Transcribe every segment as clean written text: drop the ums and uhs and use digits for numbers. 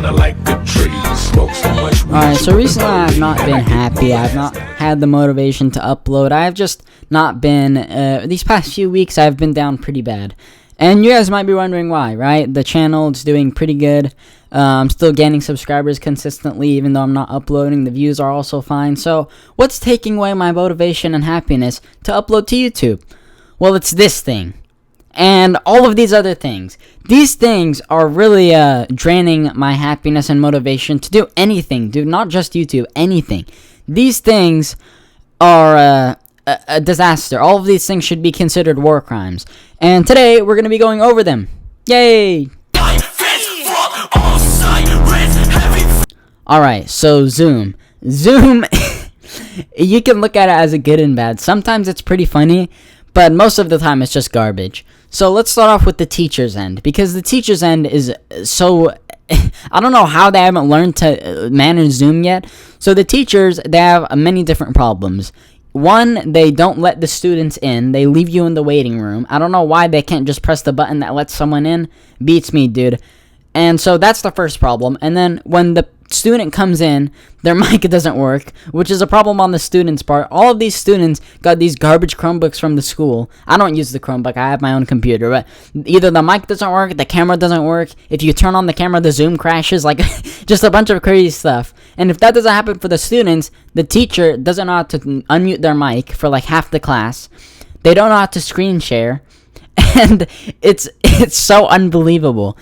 Alright, so recently I have not been happy. I have not had the motivation to upload. I have just not been, these past few weeks I've been down pretty bad. And you guys might be wondering why, right? The channel is doing pretty good. I'm still gaining subscribers consistently, even though I'm not uploading. The views are also fine. So, what's taking away my motivation and happiness to upload to YouTube? Well, it's this thing. And all of these other things. These things are really draining my happiness and motivation to do anything, dude. Not just YouTube, anything. These things are a disaster. All of these things should be considered war crimes. And today, we're going to be going over them. Yay! Alright, so Zoom. Zoom, you can look at it as a good and bad. Sometimes it's pretty funny, but most of the time it's just garbage. So let's start off with the teacher's end, because the teacher's end is so... I don't know how they haven't learned to manage Zoom yet. So the teachers, they have many different problems. One, they don't let the students in. They leave you in the waiting room. I don't know why they can't just press the button that lets someone in. Beats me, dude. And so that's the first problem. And then when the student comes in, their mic doesn't work, which is a problem on the student's part. All of these students got these garbage Chromebooks from the school. I don't use the Chromebook. I have my own computer, but either the mic doesn't work, the camera doesn't work. If you turn on the camera, the Zoom crashes, like just a bunch of crazy stuff. And if that doesn't happen for the students, the teacher doesn't know how to unmute their mic for like half the class. They don't know how to screen share, and it's so unbelievable.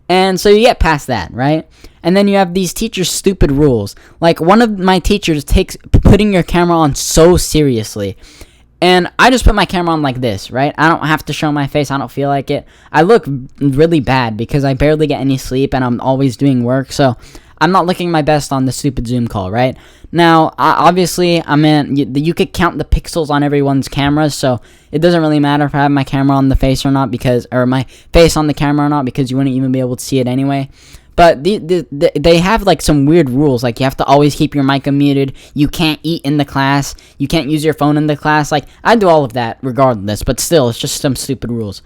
And so you get past that, right? And then you have these teachers' stupid rules. Like, one of my teachers takes putting your camera on so seriously. And I just put my camera on like this, right? I don't have to show my face. I don't feel like it. I look really bad because I barely get any sleep and I'm always doing work. So I'm not looking my best on the stupid Zoom call, right? Now, obviously, you could count the pixels on everyone's cameras, so it doesn't really matter if I have my camera on the face or not, or my face on the camera or not, because you wouldn't even be able to see it anyway. But they have like some weird rules, like you have to always keep your mic unmuted, you can't eat in the class, you can't use your phone in the class. Like, I do all of that regardless, but still, it's just some stupid rules.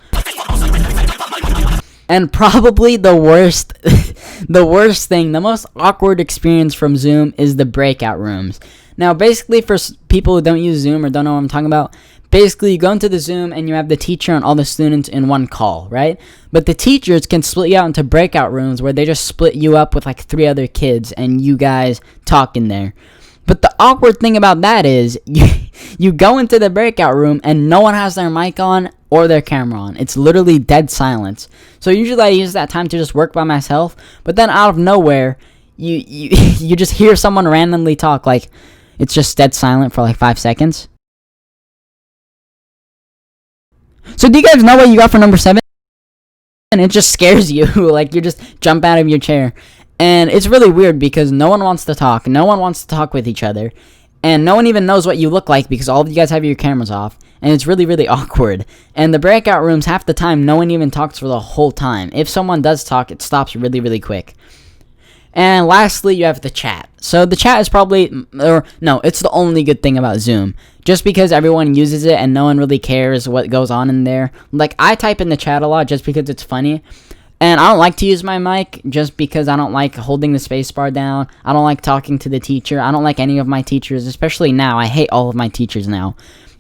And probably the worst, the most awkward experience from Zoom is the breakout rooms. Now, basically, for people who don't use Zoom or don't know what I'm talking about, basically, you go into the Zoom and you have the teacher and all the students in one call, right? But the teachers can split you out into breakout rooms where they just split you up with like 3 other kids and you guys talk in there. But the awkward thing about that is you go into the breakout room and no one has their mic on or their camera on. It's literally dead silence. So usually I use that time to just work by myself, but then out of nowhere, you just hear someone randomly talk, like it's just dead silent for like 5 seconds. So do you guys know what you got for number 7? And it just scares you, like you just jump out of your chair. And it's really weird because no one wants to talk. No one wants to talk with each other. And no one even knows what you look like because all of you guys have your cameras off. And it's really, really awkward. And the breakout rooms, half the time, no one even talks for the whole time. If someone does talk, it stops really, really quick. And lastly, you have the chat. So the chat is probably, it's the only good thing about Zoom. Just because everyone uses it and no one really cares what goes on in there. Like, I type in the chat a lot just because it's funny. And I don't like to use my mic just because I don't like holding the spacebar down. I don't like talking to the teacher. I don't like any of my teachers, especially now. I hate all of my teachers now.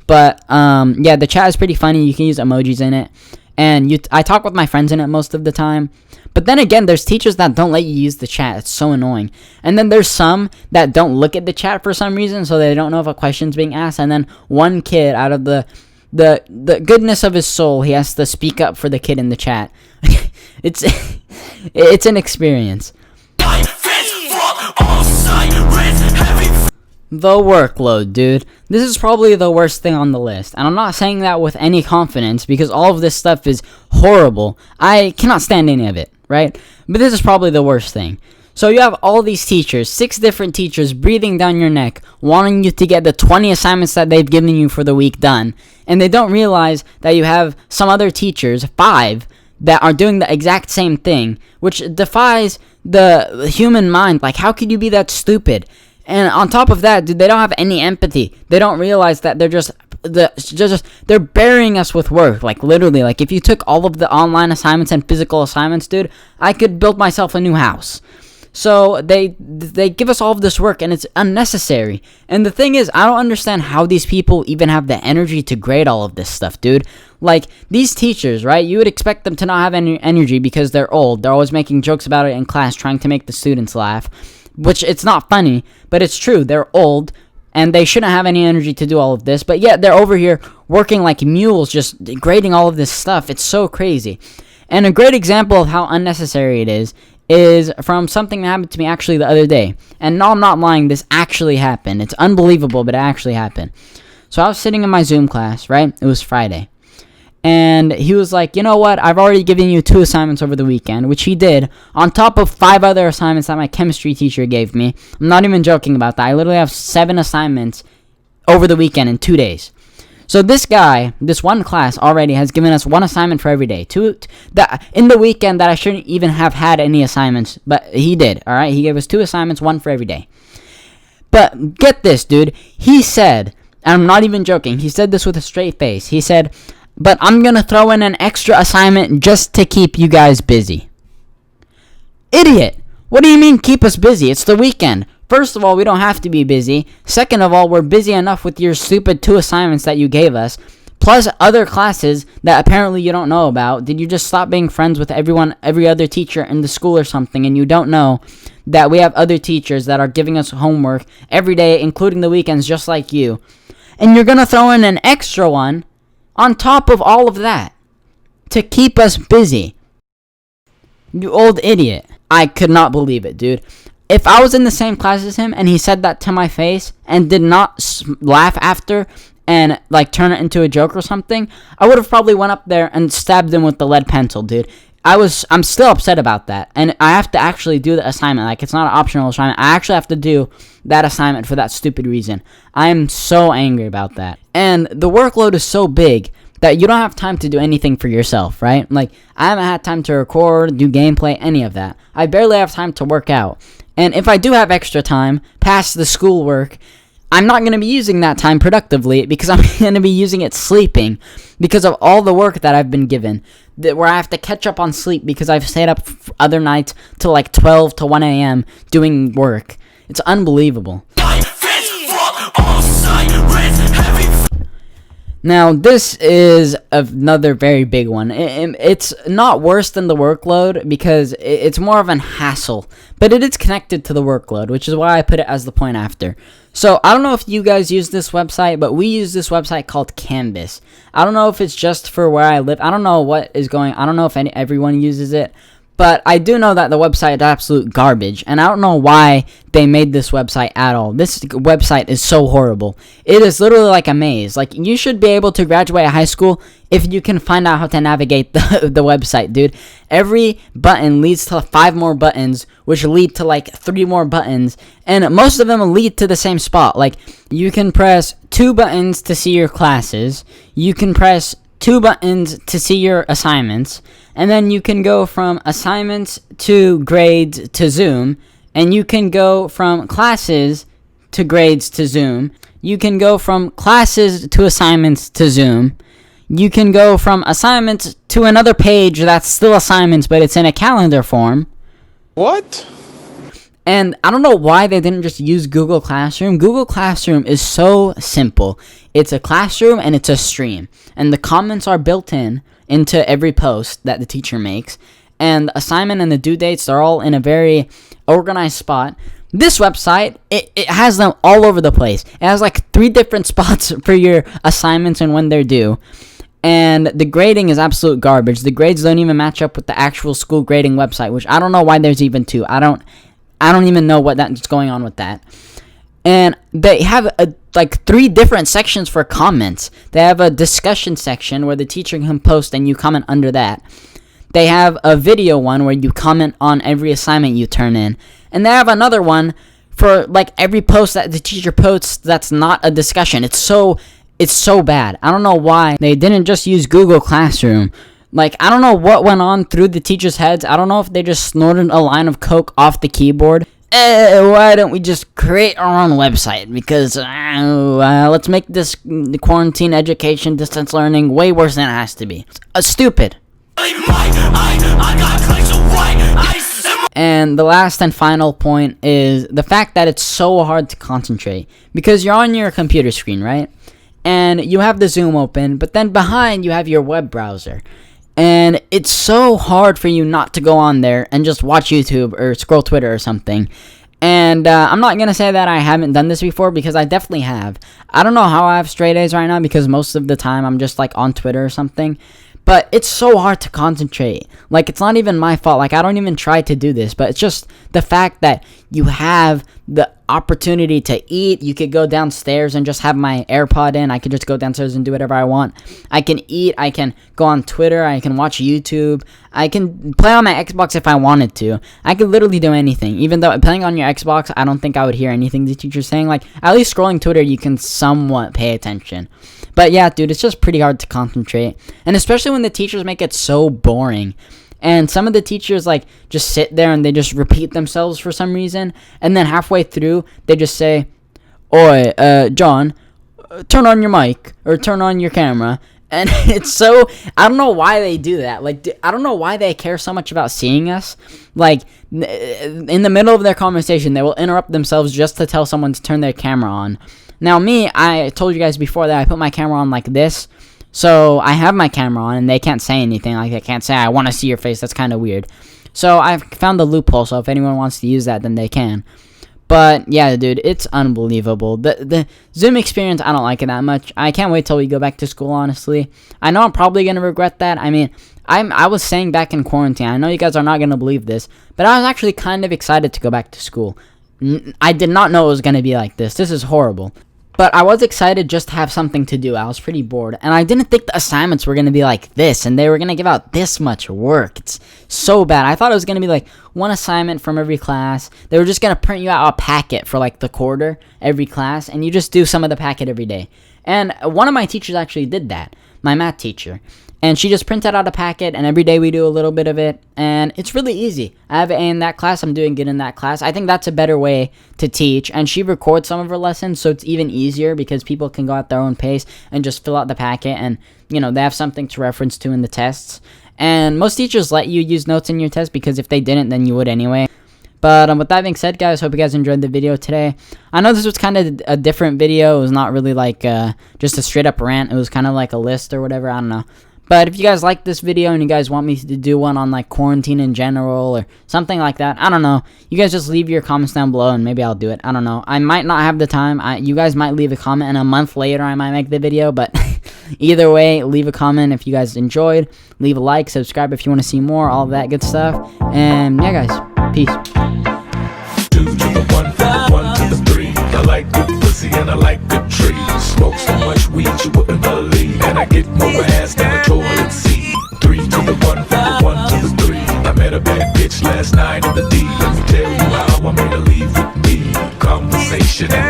But, yeah, the chat is pretty funny. You can use emojis in it. And I talk with my friends in it most of the time. But then again, there's teachers that don't let you use the chat. It's so annoying. And then there's some that don't look at the chat for some reason, so they don't know if a question's being asked. And then one kid, out of the goodness of his soul, he has to speak up for the kid in the chat. It's an experience. The workload, dude. This is probably the worst thing on the list. And I'm not saying that with any confidence because all of this stuff is horrible. I cannot stand any of it, right? But this is probably the worst thing. So you have all these teachers, 6 different teachers breathing down your neck, wanting you to get the 20 assignments that they've given you for the week done. And they don't realize that you have some other teachers, 5, that are doing the exact same thing, which defies the human mind. Like, how could you be that stupid? And on top of that, dude, they don't have any empathy. They don't realize that they're burying us with work. Like, literally, like, if you took all of the online assignments and physical assignments, dude, I could build myself a new house. So they give us all of this work, and it's unnecessary. And the thing is, I don't understand how these people even have the energy to grade all of this stuff, dude. Like, these teachers, right? You would expect them to not have any energy because they're old. They're always making jokes about it in class, trying to make the students laugh. Which, it's not funny, but it's true. They're old, and they shouldn't have any energy to do all of this. But yet, they're over here working like mules, just grading all of this stuff. It's so crazy. And a great example of how unnecessary it is from something that happened to me actually the other day. And no, I'm not lying, this actually happened. It's unbelievable, but it actually happened. So I was sitting in my Zoom class, right? It was Friday. And he was like, you know what? I've already given you 2 assignments over the weekend, which he did, on top of 5 other assignments that my chemistry teacher gave me. I'm not even joking about that. I literally have 7 assignments over the weekend in 2 days. So this guy, this one class already has given us 1 assignment for every day. In the weekend that I shouldn't even have had any assignments, but he did, alright? He gave us 2 assignments, 1 for every day. But get this, dude. He said, and I'm not even joking, he said this with a straight face. He said, but I'm gonna throw in an extra assignment just to keep you guys busy. Idiot! What do you mean keep us busy? It's the weekend. First of all, we don't have to be busy. Second of all, we're busy enough with your stupid 2 assignments that you gave us, plus other classes that apparently you don't know about. Did you just stop being friends with every other teacher in the school or something, and you don't know that we have other teachers that are giving us homework every day, including the weekends, just like you? And you're gonna throw in an extra one on top of all of that to keep us busy. You old idiot. I could not believe it, dude. If I was in the same class as him and he said that to my face and did not laugh after and like turn it into a joke or something, I would have probably went up there and stabbed him with the lead pencil, dude. I'm still upset about that, and I have to actually do the assignment. Like, it's not an optional assignment. I actually have to do that assignment for that stupid reason. I am so angry about that. And the workload is so big that you don't have time to do anything for yourself, right? Like, I haven't had time to record, do gameplay, any of that. I barely have time to work out. And if I do have extra time past the schoolwork, I'm not going to be using that time productively because I'm going to be using it sleeping because of all the work that I've been given, where I have to catch up on sleep because I've stayed up other nights till like 12 to 1 a.m. doing work. It's unbelievable. Now, this is another very big one. It's not worse than the workload because it's more of an hassle, but it is connected to the workload, which is why I put it as the point after. So, I don't know if you guys use this website, but we use this website called Canvas. I don't know if it's just for where I live. I don't know what is going on. I don't know if everyone uses it. But I do know that the website is absolute garbage, and I don't know why they made this website at all. This website is so horrible. It is literally like a maze. Like, you should be able to graduate high school if you can find out how to navigate the website, dude. Every button leads to 5 more buttons, which lead to like 3 more buttons, and most of them lead to the same spot. Like, you can press 2 buttons to see your classes. You can press 2 buttons to see your assignments, and then you can go from assignments to grades to Zoom, and you can go from classes to grades to Zoom. You can go from classes to assignments to Zoom. You can go from assignments to another page that's still assignments, but it's in a calendar form. What? And I don't know why they didn't just use Google Classroom. Google Classroom is so simple. It's a classroom and it's a stream. And the comments are built into every post that the teacher makes. And the assignment and the due dates are all in a very organized spot. This website, it has them all over the place. It has like 3 different spots for your assignments and when they're due. And the grading is absolute garbage. The grades don't even match up with the actual school grading website, which I don't know why there's even 2. I don't even know what's going on with that. And they have like 3 different sections for comments. They have a discussion section where the teacher can post and you comment under that. They have a video one where you comment on every assignment you turn in. And they have another one for like every post that the teacher posts that's not a discussion. It's so bad. I don't know why they didn't just use Google Classroom. Like, I don't know what went on through the teachers' heads. I don't know if they just snorted a line of coke off the keyboard. Why don't we just create our own website? Because let's make this quarantine education, distance learning way worse than it has to be. Stupid. And the last and final point is the fact that it's so hard to concentrate because you're on your computer screen, right? And you have the Zoom open, but then behind you have your web browser. And it's so hard for you not to go on there and just watch YouTube or scroll Twitter or something. And I'm not going to say that I haven't done this before because I definitely have. I don't know how I have straight A's right now because most of the time I'm just like on Twitter or something. But it's so hard to concentrate. Like, it's not even my fault. Like, I don't even try to do this. But it's just the fact that you have the opportunity to eat. You could go downstairs and just have my AirPod in. I could just go downstairs and do whatever I want. I can eat. I can go on Twitter. I can watch YouTube. I can play on my Xbox if I wanted to. I could literally do anything. Even though playing on your Xbox, I don't think I would hear anything the teacher's saying. Like, at least scrolling Twitter, you can somewhat pay attention. But yeah, dude, it's just pretty hard to concentrate. And especially when the teachers make it so boring. And some of the teachers, like, just sit there and they just repeat themselves for some reason. And then halfway through, they just say, "Oi, John, turn on your mic or turn on your camera." And it's so, I don't know why they do that. Like, I don't know why they care so much about seeing us. Like, in the middle of their conversation, they will interrupt themselves just to tell someone to turn their camera on. Now, me, I told you guys before that I put my camera on like this. So, I have my camera on, and they can't say anything. Like, they can't say, "I want to see your face." That's kind of weird. So, I've found the loophole, so if anyone wants to use that, then they can. But, yeah, dude, it's unbelievable. The Zoom experience, I don't like it that much. I can't wait till we go back to school, honestly. I know I'm probably going to regret that. I mean, I was saying back in quarantine, I know you guys are not going to believe this, but I was actually kind of excited to go back to school. I did not know it was going to be like this. This is horrible. But I was excited just to have something to do. I was pretty bored. And I didn't think the assignments were going to be like this. And they were going to give out this much work. It's so bad. I thought it was going to be like one assignment from every class. They were just going to print you out a packet for like the quarter every class. And you just do some of the packet every day. And one of my teachers actually did that. My math teacher. And she just printed out a packet, and every day we do a little bit of it, and it's really easy. I have an A in that class, I'm doing good in that class. I think that's a better way to teach, and she records some of her lessons, so it's even easier because people can go at their own pace and just fill out the packet, and, you know, they have something to reference to in the tests. And most teachers let you use notes in your test because if they didn't, then you would anyway. But with that being said, guys, hope you guys enjoyed the video today. I know this was kind of a different video. It was not really like just a straight-up rant. It was kind of like a list or whatever. I don't know. But if you guys like this video and you guys want me to do one on like quarantine in general or something like that, I don't know. You guys just leave your comments down below and maybe I'll do it. I don't know. I might not have the time. You guys might leave a comment and a month later I might make the video. But either way, leave a comment if you guys enjoyed. Leave a like, subscribe if you want to see more, all of that good stuff. And yeah, guys, peace. 2 to the 1, from the 1 to the 3. I like good pussy and I like good trees. Smoke so much weed you wouldn't believe. And I get more ass than a toilet seat. 3 to the 1, from the 1 to the 3. I met a bad bitch last night in the D. Let me tell you how I made her leave with me. Conversation and